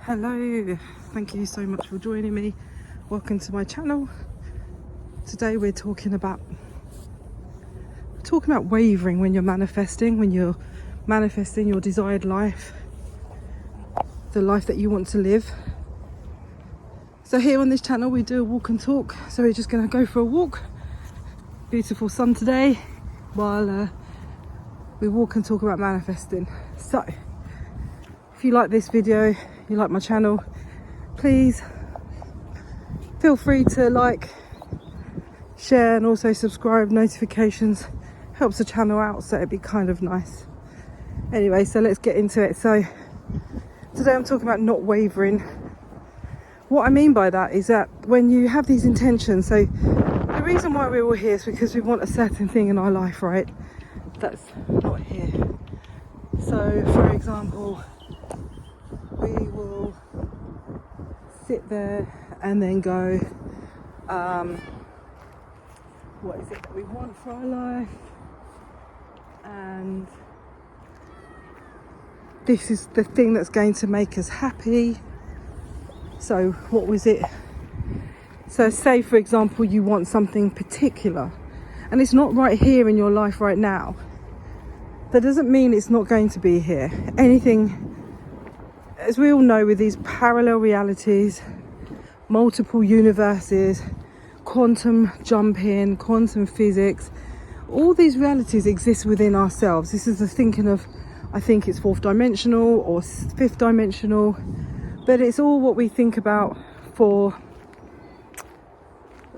Hello, thank you so much for joining me. Welcome to my channel. Today we're talking about wavering when you're manifesting your desired life, the life that you want to live. So here on this channel we do a walk and talk. So we're just going to go for a walk. Beautiful sun today while we walk and talk about manifesting. So if you like this video, you like my channel, please feel free to like, share and also subscribe. Notifications helps the channel out, so it'd be kind of nice. Anyway, so let's get into it. So today I'm talking about not wavering. What I mean by that is that when you have these intentions, so the reason why we're all here is because we want a certain thing in our life, right? That's not here. So for example, we will sit there and then go, what is it that we want for our life? And this is the thing that's going to make us happy. So what was it? So say for example you want something particular and it's not right here in your life right now. That doesn't mean it's not going to be here. Anything, as we all know, with these parallel realities, multiple universes, quantum jumping, quantum physics, all these realities exist within ourselves. This is the thinking of, I think it's fourth dimensional or fifth dimensional, but it's all what we think about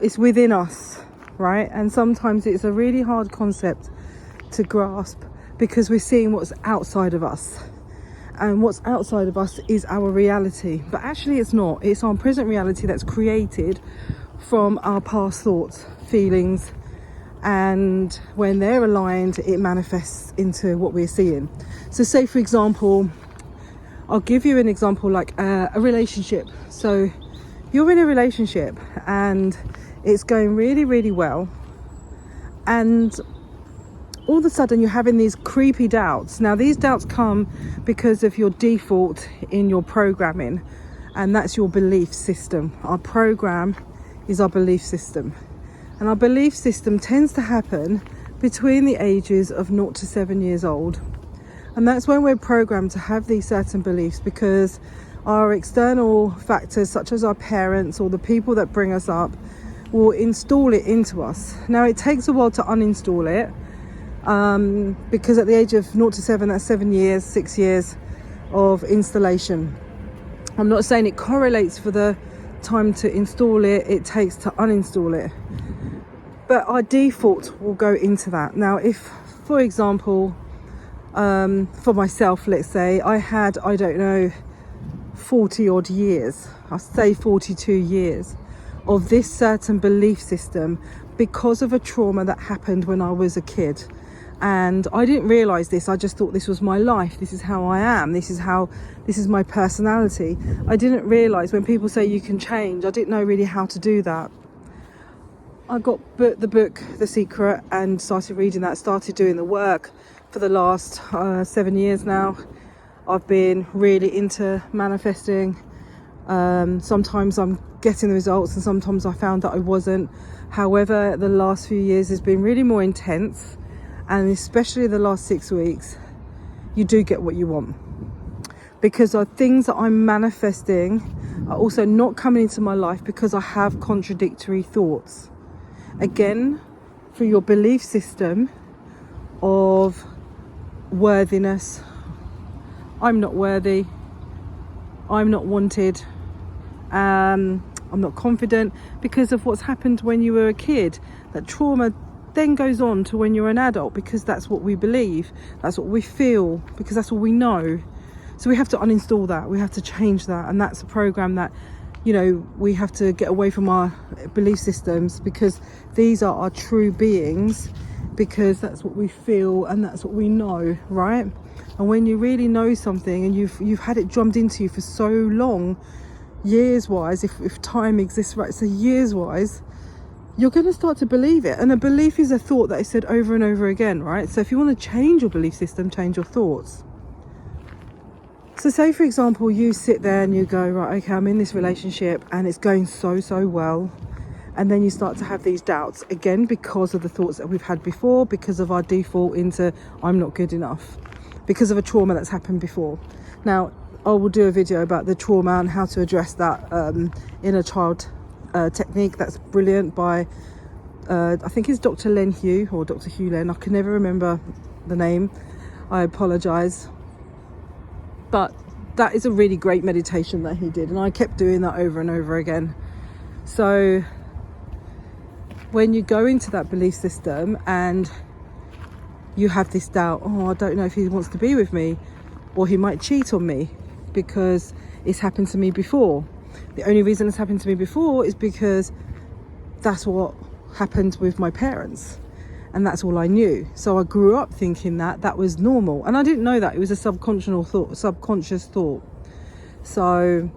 it's within us, right? And sometimes it's a really hard concept to grasp because we're seeing what's outside of us. And what's outside of us is our reality. But actually it's not. It's our present reality that's created from our past thoughts, feelings, and when they're aligned, it manifests into what we're seeing. So say for example, I'll give you an example like a relationship. So you're in a relationship and it's going really, really well. And all of a sudden you're having these creepy doubts. Now these doubts come because of your default in your programming, and that's your belief system. Our program is our belief system, and our belief system tends to happen between the ages of 0 to 7 years old, and that's when we're programmed to have these certain beliefs because our external factors such as our parents or the people that bring us up will install it into us. Now it takes a while to uninstall it, because at the age of 0 to 7, that's 7 years, 6 years of installation. I'm not saying it correlates for the time to install it, it takes to uninstall it, but our default will go into that. Now if, for example, for myself, let's say I had, I don't know, 40 odd years, I'll say 42 years of this certain belief system because of a trauma that happened when I was a kid. And I didn't realize this. I just thought this was my life. This is how I am. This is my personality. I didn't realize when people say you can change, I didn't know really how to do that. I got the book, The Secret, and started reading that, started doing the work for the last 7 years now. I've been really into manifesting. Sometimes I'm getting the results and sometimes I found that I wasn't. However, the last few years has been really more intense. And especially the last 6 weeks, you do get what you want. Because the things that I'm manifesting are also not coming into my life because I have contradictory thoughts. Again, through your belief system of worthiness, I'm not worthy, I'm not wanted, I'm not confident because of what's happened when you were a kid. That trauma then goes on to when you're an adult because that's what we believe, that's what we feel, because that's what we know. So we have to uninstall that, we have to change that, and that's a program that, you know, we have to get away from our belief systems because these are our true beings, because that's what we feel and that's what we know, right? And when you really know something and you've had it drummed into you for so long, years wise, if time exists, right, so years wise, you're going to start to believe it. And a belief is a thought that is said over and over again, right? So if you want to change your belief system, change your thoughts. So say for example, you sit there and you go, right, okay, I'm in this relationship and it's going so well. And then you start to have these doubts again because of the thoughts that we've had before, because of our default into I'm not good enough, because of a trauma that's happened before. Now, I will do a video about the trauma and how to address that inner child technique. That's brilliant by, I think it's Dr. Len Hugh or Dr. Hugh Len. I can never remember the name. I apologise. But that is a really great meditation that he did. And I kept doing that over and over again. So when you go into that belief system and you have this doubt, oh, I don't know if he wants to be with me, or he might cheat on me because it's happened to me before. The only reason it's happened to me before is because that's what happened with my parents, and that's all I knew. So I grew up thinking that that was normal, and I didn't know that. It was a subconscious thought. So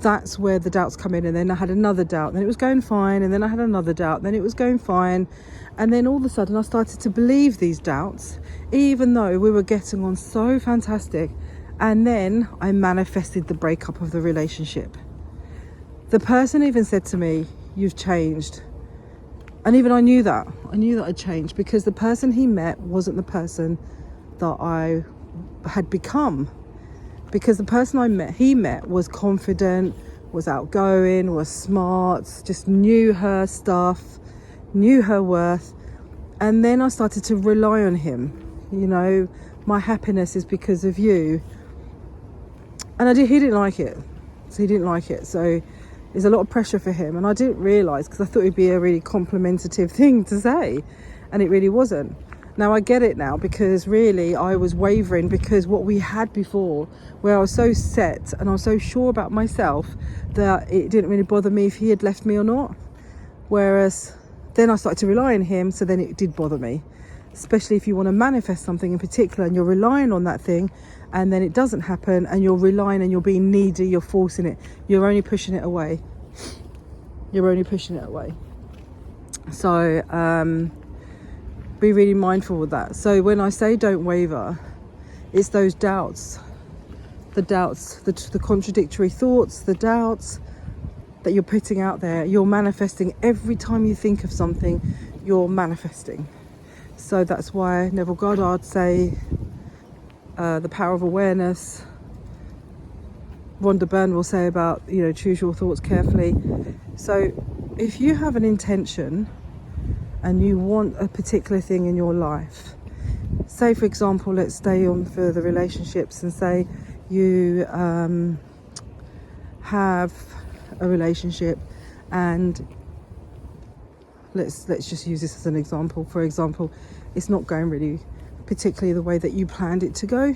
that's where the doubts come in. And then I had another doubt, then it was going fine, and then I had another doubt, then it was going fine, and then all of a sudden I started to believe these doubts, even though we were getting on so fantastic. And then I manifested the breakup of the relationship. The person even said to me, you've changed. And even I knew that I'd changed, because the person he met wasn't the person that I had become. Because the person he met was confident, was outgoing, was smart, just knew her stuff, knew her worth. And then I started to rely on him. You know, my happiness is because of you. And he didn't like it. So there's a lot of pressure for him. And I didn't realise, because I thought it'd be a really complimentative thing to say. And it really wasn't. Now I get it now, because really I was wavering, because what we had before, where I was so set and I was so sure about myself that it didn't really bother me if he had left me or not. Whereas then I started to rely on him, so then it did bother me. Especially if you want to manifest something in particular and you're relying on that thing, and then it doesn't happen, and you're relying and you're being needy, you're forcing it, you're only pushing it away. So be really mindful of that. So when I say don't waver, it's those doubts, the contradictory thoughts, the doubts that you're putting out there. You're manifesting. Every time you think of something, you're manifesting. So that's why Neville Goddard say the power of awareness. Rhonda Byrne will say about, choose your thoughts carefully. So if you have an intention and you want a particular thing in your life, say for example, let's stay on for the relationships, and say you have a relationship, and let's just use this as an example. For example, it's not going really particularly the way that you planned it to go,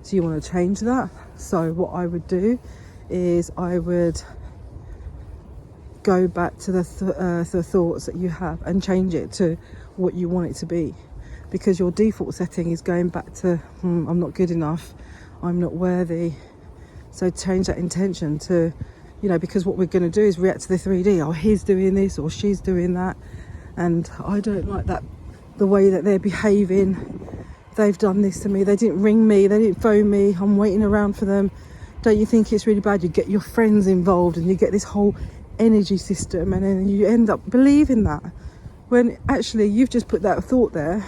so you want to change that. So what I would do is I would go back to the thoughts that you have and change it to what you want it to be, because your default setting is going back to I'm not good enough, I'm not worthy. So change that intention to, because what we're going to do is react to the 3D. Oh, he's doing this or she's doing that, and I don't like that, the way that they're behaving. They've done this to me, they didn't ring me, they didn't phone me, I'm waiting around for them. Don't you think it's really bad? You get your friends involved and you get this whole energy system, and then you end up believing that, when actually you've just put that thought there,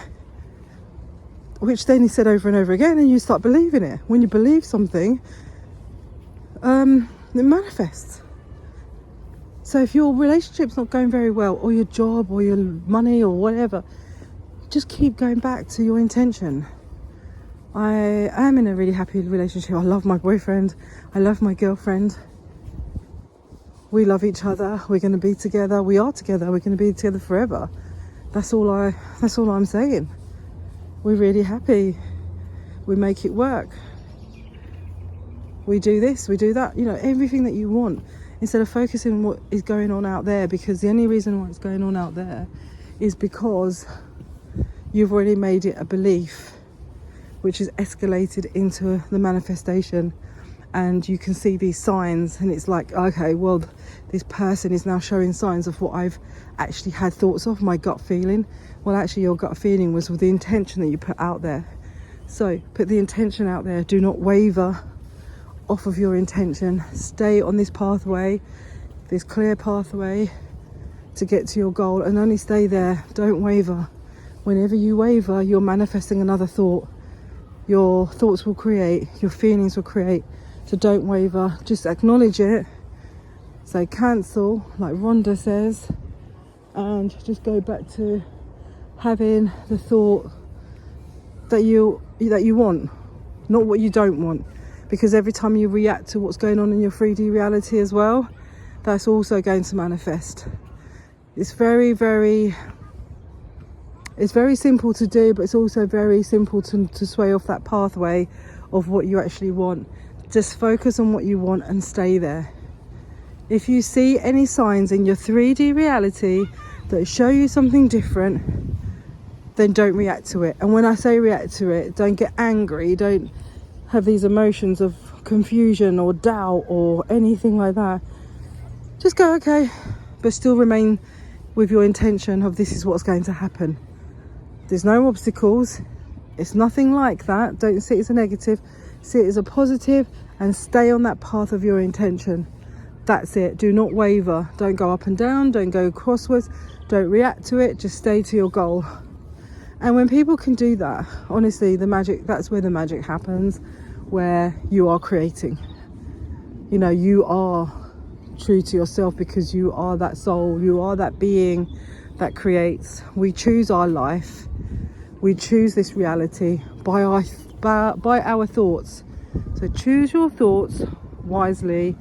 which then is said over and over again, and you start believing it. When you believe something, it manifests. So if your relationship's not going very well, or your job or your money or whatever, just keep going back to your intention. I am in a really happy relationship. I love my boyfriend, I love my girlfriend, we love each other, we're going to be together, we are together, we're going to be together forever. That's all I'm saying. We're really happy, we make it work, we do this, we do that, everything that you want, instead of focusing on what is going on out there. Because the only reason why it's going on out there is because you've already made it a belief, which is escalated into the manifestation. And you can see these signs, and it's like, okay, well, this person is now showing signs of what I've actually had thoughts of, my gut feeling. Well, actually your gut feeling was with the intention that you put out there. So put the intention out there. Do not waver off of your intention. Stay on this pathway, this clear pathway to get to your goal, and only stay there. Don't waver. Whenever you waver, you're manifesting another thought. Your thoughts will create, your feelings will create. So don't waver, just acknowledge it. Say cancel, like Rhonda says, and just go back to having the thought that you want, not what you don't want. Because every time you react to what's going on in your 3D reality as well, that's also going to manifest. It's very simple to do, but it's also very simple to sway off that pathway of what you actually want. Just focus on what you want and stay there. If you see any signs in your 3D reality that show you something different, then don't react to it. And when I say react to it, don't get angry, don't have these emotions of confusion or doubt or anything like that. Just go, okay, but still remain with your intention of this is what's going to happen. There's no obstacles. It's nothing like that. Don't see it as a negative. See it as a positive and stay on that path of your intention. That's it. Do not waver. Don't go up and down. Don't go crosswards. Don't react to it. Just stay to your goal. And when people can do that, honestly, that's where the magic happens, where you are creating. You know, you are true to yourself because you are that soul. You are that being that creates. We choose our life. We choose this reality by our thoughts. So choose your thoughts wisely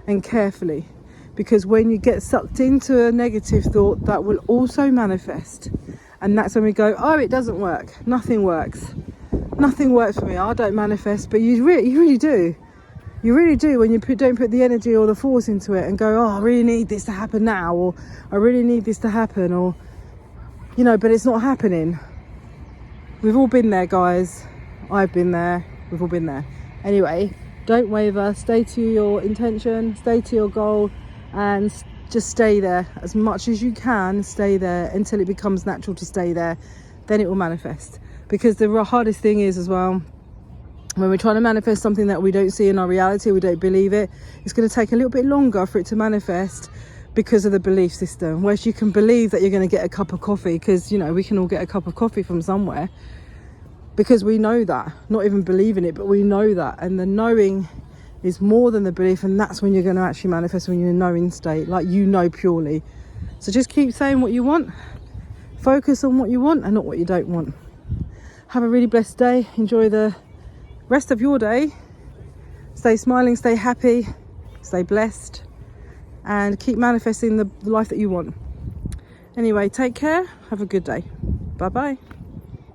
and carefully, because when you get sucked into a negative thought, that will also manifest. And that's when we go, oh, it doesn't work. Nothing works. Nothing works for me. I don't manifest. But you really do. You really do when you don't put the energy or the force into it and go, oh, I really need this to happen now, or I really need this to happen, or, you know, but it's not happening. We've all been there, guys. I've been there. We've all been there. Anyway, don't waver. Stay to your intention. Stay to your goal, and just stay there as much as you can. Stay there until it becomes natural to stay there. Then it will manifest. Because the hardest thing is as well, when we're trying to manifest something that we don't see in our reality, we don't believe it, it's going to take a little bit longer for it to manifest because of the belief system. Whereas you can believe that you're going to get a cup of coffee, because, you know, we can all get a cup of coffee from somewhere, because we know that, not even believe in it, but we know that. And the knowing is more than the belief, and that's when you're going to actually manifest, when you're in a knowing state, like you know purely. So just keep saying what you want, focus on what you want and not what you don't want. Have a really blessed day. Enjoy the rest of your day. Stay smiling, stay happy, stay blessed, and keep manifesting the life that you want. Anyway, take care. Have a good day. Bye bye.